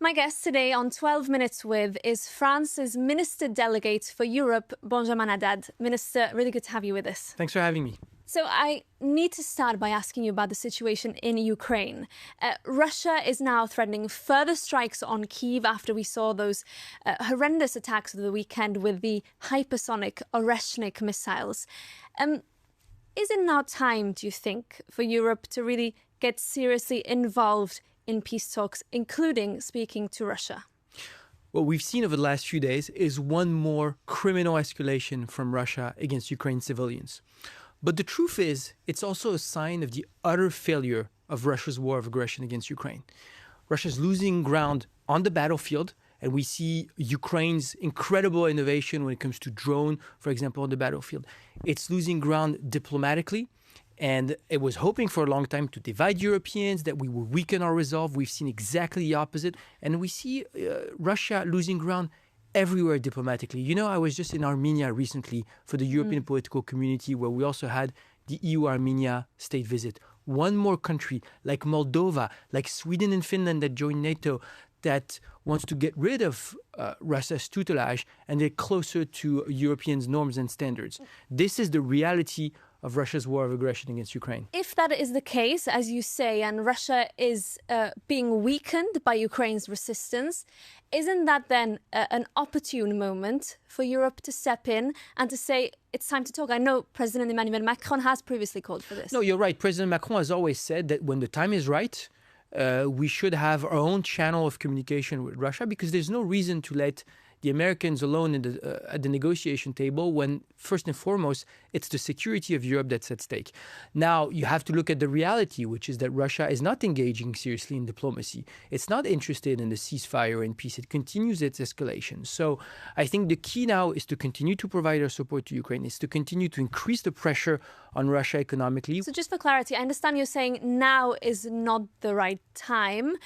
My guest today on 12 Minutes With is France's Minister Delegate for Europe, Benjamin Haddad. Minister, really good to have you with us. Thanks for having me. So I need to start by asking you about the situation in Ukraine. Russia is now threatening further strikes on Kyiv after we saw those horrendous attacks of the weekend with the hypersonic Oreshnik missiles. Is it now time, do you think, for Europe to really get seriously involved in peace talks, including speaking to Russia? What we've seen over the last few days is one more criminal escalation from Russia against Ukraine civilians. But the truth is, it's also a sign of the utter failure of Russia's war of aggression against Ukraine. Russia's losing ground on the battlefield, and we see Ukraine's incredible innovation when it comes to drone, for example, on the battlefield. It's losing ground diplomatically, and it was hoping for a long time to divide Europeans, that we would weaken our resolve. We've seen exactly the opposite, and we see Russia losing ground everywhere diplomatically. You know, I was just in Armenia recently for the European political community, where we also had the EU-Armenia state visit. One more country like Moldova, like Sweden and Finland that joined NATO, that wants to get rid of Russia's tutelage and get closer to Europeans' norms and standards. This is the reality of Russia's war of aggression against Ukraine. If that is the case, as you say, and Russia is being weakened by Ukraine's resistance, isn't that then an opportune moment for Europe to step in and to say it's time to talk? I know President Emmanuel Macron has previously called for this. No, you're right. President Macron has always said that when the time is right, we should have our own channel of communication with Russia, because there's no reason to let the Americans alone at the negotiation table when, first and foremost, it's the security of Europe that's at stake. Now, you have to look at the reality, which is that Russia is not engaging seriously in diplomacy. It's not interested in the ceasefire and peace. It continues its escalation. So I think the key now is to continue to provide our support to Ukraine, is to continue to increase the pressure on Russia economically. So just for clarity, I understand you're saying now is not the right time.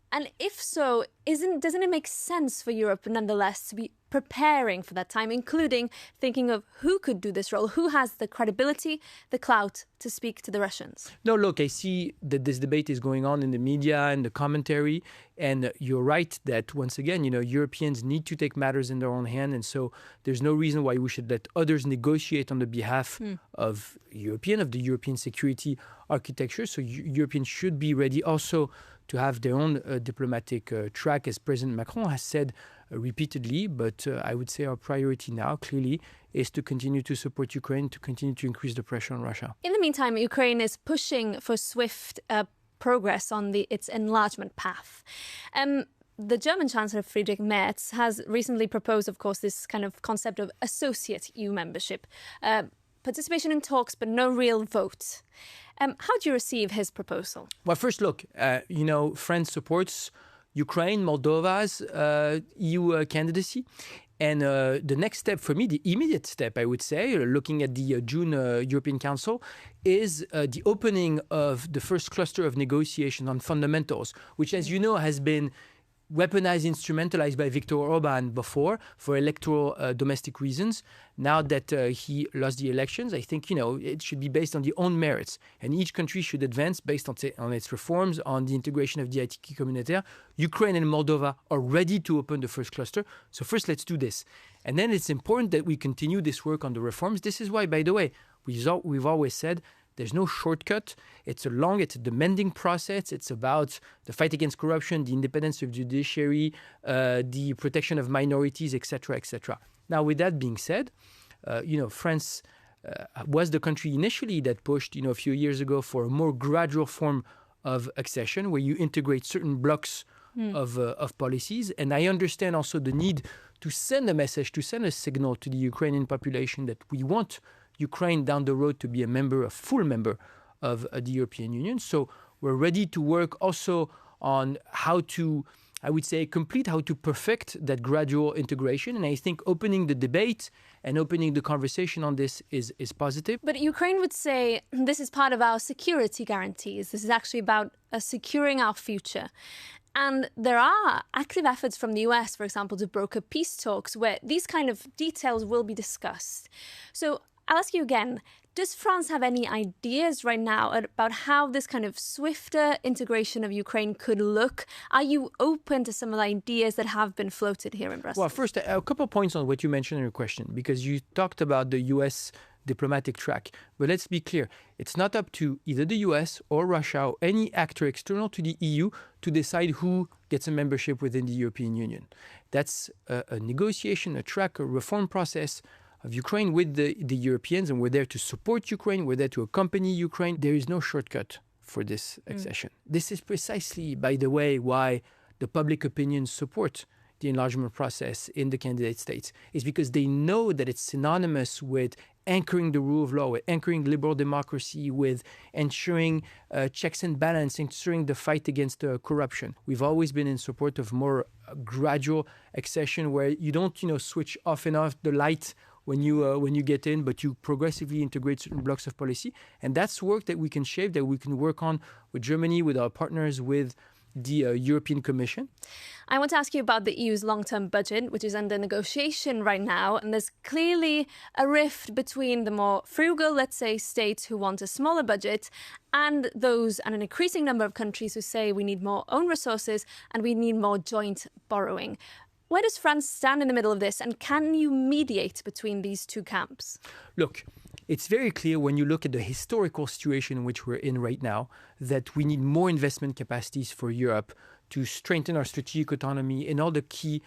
And if so, doesn't it make sense for Europe, nonetheless, to be preparing for that time, including thinking of who could do this role, who has the credibility, the clout to speak to the Russians? No, look, I see that this debate is going on in the media and the commentary, and you're right that, once again, Europeans need to take matters in their own hand, and so there's no reason why we should let others negotiate on the behalf of the European security architecture. So Europeans should be ready also to have their own diplomatic track, as President Macron has said repeatedly. But I would say our priority now, clearly, is to continue to support Ukraine, to continue to increase the pressure on Russia. In the meantime, Ukraine is pushing for swift progress on its enlargement path. The German Chancellor, Friedrich Merz, has recently proposed, of course, this kind of concept of associate EU membership. Participation in talks, but no real vote. How do you receive his proposal? Well, first, look, France supports Ukraine, Moldova's EU candidacy. And the next step for me, the immediate step, I would say, looking at the June European Council, is the opening of the first cluster of negotiation on fundamentals, which, as you know, has been weaponized, instrumentalized by Viktor Orban before for electoral domestic reasons. Now that he lost the elections, I think, it should be based on the own merits. And each country should advance based on its reforms, on the integration of the acquis communautaire. Ukraine and Moldova are ready to open the first cluster. So first, let's do this. And then it's important that we continue this work on the reforms. This is why, by the way, we've always said there's no shortcut. It's a demanding process. It's about the fight against corruption, the independence of judiciary, the protection of minorities, etc., etc. Now, with that being said, France was the country initially that pushed, a few years ago for a more gradual form of accession, where you integrate certain blocks of policies. And I understand also the need to send a message, to send a signal to the Ukrainian population that we want Ukraine down the road to be a full member of the European Union. So we're ready to work also on how to perfect that gradual integration. And I think opening the debate and opening the conversation on this is positive. But Ukraine would say this is part of our security guarantees. This is actually about securing our future. And there are active efforts from the US, for example, to broker peace talks where these kind of details will be discussed. So I'll ask you again. Does France have any ideas right now about how this kind of swifter integration of Ukraine could look? Are you open to some of the ideas that have been floated here in Brussels? Well, first, a couple of points on what you mentioned in your question, because you talked about the US diplomatic track. But let's be clear, it's not up to either the US or Russia or any actor external to the EU to decide who gets a membership within the European Union. That's a negotiation, a track, a reform process of Ukraine with the Europeans, and we're there to support Ukraine, we're there to accompany Ukraine. There is no shortcut for this accession. This is precisely, by the way, why the public opinion support the enlargement process in the candidate states, is because they know that it's synonymous with anchoring the rule of law, with anchoring liberal democracy, with ensuring checks and balance, ensuring the fight against corruption. We've always been in support of more gradual accession, where you don't, switch off and off the light when you get in, but you progressively integrate certain blocks of policy. And that's work that we can shape, that we can work on with Germany, with our partners, with the European Commission. I want to ask you about the EU's long-term budget, which is under negotiation right now. And there's clearly a rift between the more frugal, let's say, states who want a smaller budget and those, and an increasing number of countries who say we need more own resources and we need more joint borrowing. Where does France stand in the middle of this, and can you mediate between these two camps? Look, it's very clear when you look at the historical situation in which we're in right now that we need more investment capacities for Europe to strengthen our strategic autonomy in all the key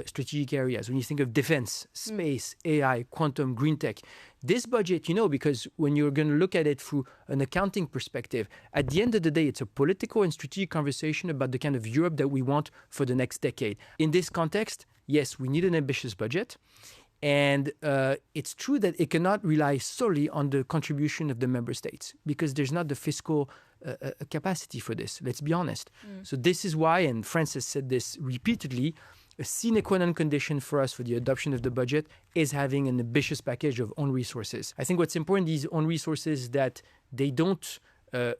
strategic areas. When you think of defense, space, AI, quantum, green tech, this budget, because when you're going to look at it through an accounting perspective, at the end of the day, it's a political and strategic conversation about the kind of Europe that we want for the next decade. In this context, yes, we need an ambitious budget. And it's true that it cannot rely solely on the contribution of the member states, because there's not the fiscal capacity for this, let's be honest. So this is why, and France has said this repeatedly, a sine qua non condition for us for the adoption of the budget is having an ambitious package of own resources. I think what's important, these own resources, that they don't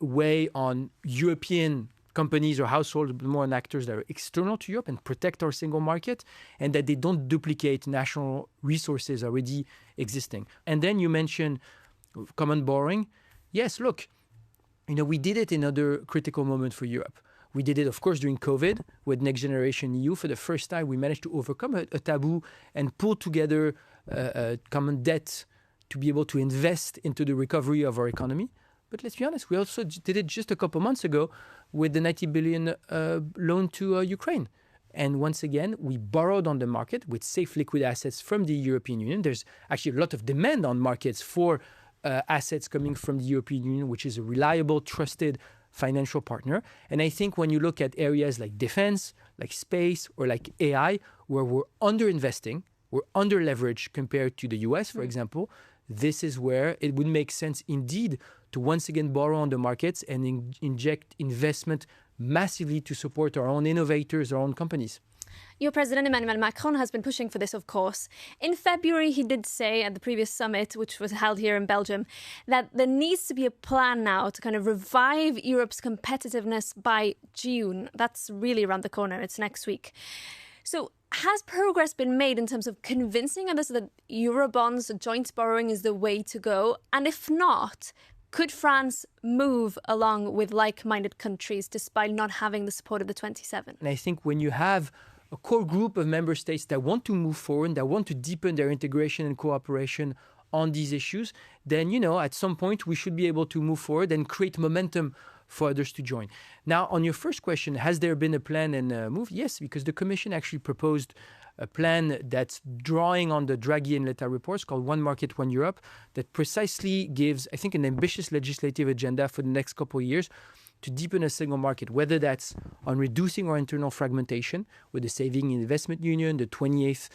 weigh on European companies or households, but more on actors that are external to Europe and protect our single market, and that they don't duplicate national resources already existing. And then you mentioned common borrowing. Yes, look, we did it in another critical moment for Europe. We did it, of course, during COVID with Next Generation EU. For the first time, we managed to overcome a taboo and pull together common debt to be able to invest into the recovery of our economy. But let's be honest, we also did it just a couple months ago with the 90 billion loan to Ukraine. And once again, we borrowed on the market with safe liquid assets from the European Union. There's actually a lot of demand on markets for assets coming from the European Union, which is a reliable, trusted financial partner. And I think when you look at areas like defense, like space, or like AI, where we're underinvesting, we're under-leveraged compared to the US, for example, this is where it would make sense indeed to once again borrow on the markets and inject investment massively to support our own innovators, our own companies. Your president, Emmanuel Macron, has been pushing for this, of course. In February, he did say at the previous summit, which was held here in Belgium, that there needs to be a plan now to kind of revive Europe's competitiveness by June. That's really around the corner. It's next week. So has progress been made in terms of convincing others that Eurobonds, joint borrowing, is the way to go? And if not, could France move along with like-minded countries despite not having the support of the 27? And I think when you have a core group of member states that want to move forward, that want to deepen their integration and cooperation on these issues, then, at some point we should be able to move forward and create momentum for others to join. Now, on your first question, has there been a plan and a move? Yes, because the Commission actually proposed a plan that's drawing on the Draghi and Letta reports called One Market, One Europe, that precisely gives, I think, an ambitious legislative agenda for the next couple of years to deepen a single market, whether that's on reducing our internal fragmentation with the Saving and Investment Union, the 28th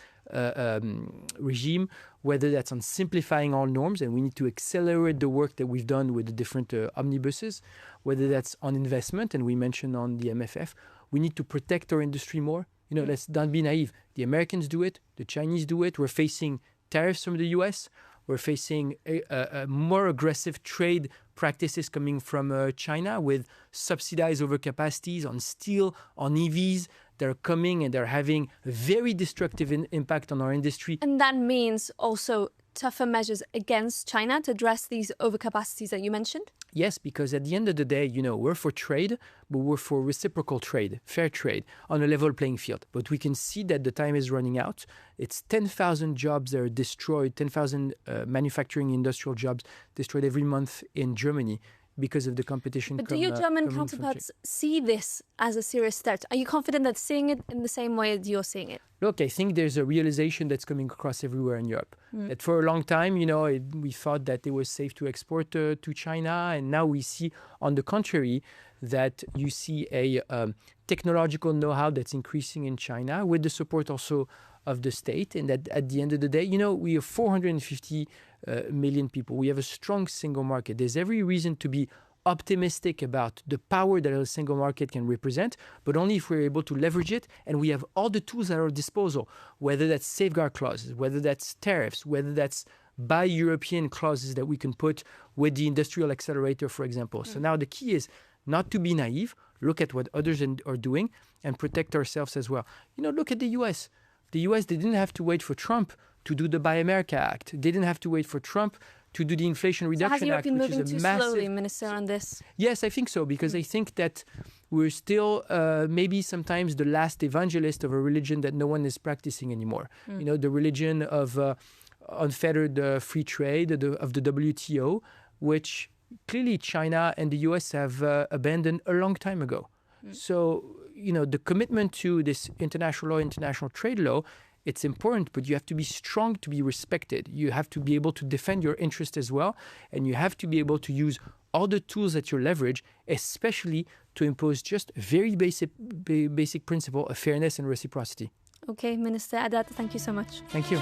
regime, whether that's on simplifying all norms, and we need to accelerate the work that we've done with the different omnibuses, whether that's on investment, and we mentioned on the MFF, we need to protect our industry more. Let's not be naive. The Americans do it, the Chinese do it. We're facing tariffs from the US. We're facing a more aggressive trade practices coming from China with subsidized overcapacities on steel, on EVs. They're coming and they're having a very destructive impact on our industry. And that means also tougher measures against China to address these overcapacities that you mentioned? Yes, because at the end of the day, we're for trade, but we're for reciprocal trade, fair trade, on a level playing field. But we can see that the time is running out. It's 10,000 jobs that are destroyed, 10,000 manufacturing industrial jobs destroyed every month in Germany because of the competition. But do your German counterparts see this as a serious threat? Are you confident that seeing it in the same way as you're seeing it? Look, I think there's a realization that's coming across everywhere in Europe. That for a long time, we thought that it was safe to export to China. And now we see, on the contrary, that you see a technological know-how that's increasing in China with the support also of the state. And that at the end of the day, we have 450 million people. We have a strong single market. There's every reason to be optimistic about the power that a single market can represent, but only if we're able to leverage it and we have all the tools at our disposal, whether that's safeguard clauses, whether that's tariffs, whether that's buy European clauses that we can put with the industrial accelerator, for example. So now the key is not to be naive, look at what others are doing and protect ourselves as well. Look at the US. The US, they didn't have to wait for Trump to do the Buy America Act. They didn't have to wait for Trump to do the Inflation Reduction Act, which is a massive... Has Europe been moving too slowly, Minister, on this? Yes, I think so, because I think that we're still maybe sometimes the last evangelist of a religion that no one is practicing anymore. The religion of unfettered free trade, of the WTO, which clearly China and the US have abandoned a long time ago. So, the commitment to this international law, international trade law, it's important, but you have to be strong to be respected. You have to be able to defend your interest as well. And you have to be able to use all the tools at your leverage, especially to impose just a very basic principle of fairness and reciprocity. Okay, Minister Haddad, thank you so much. Thank you.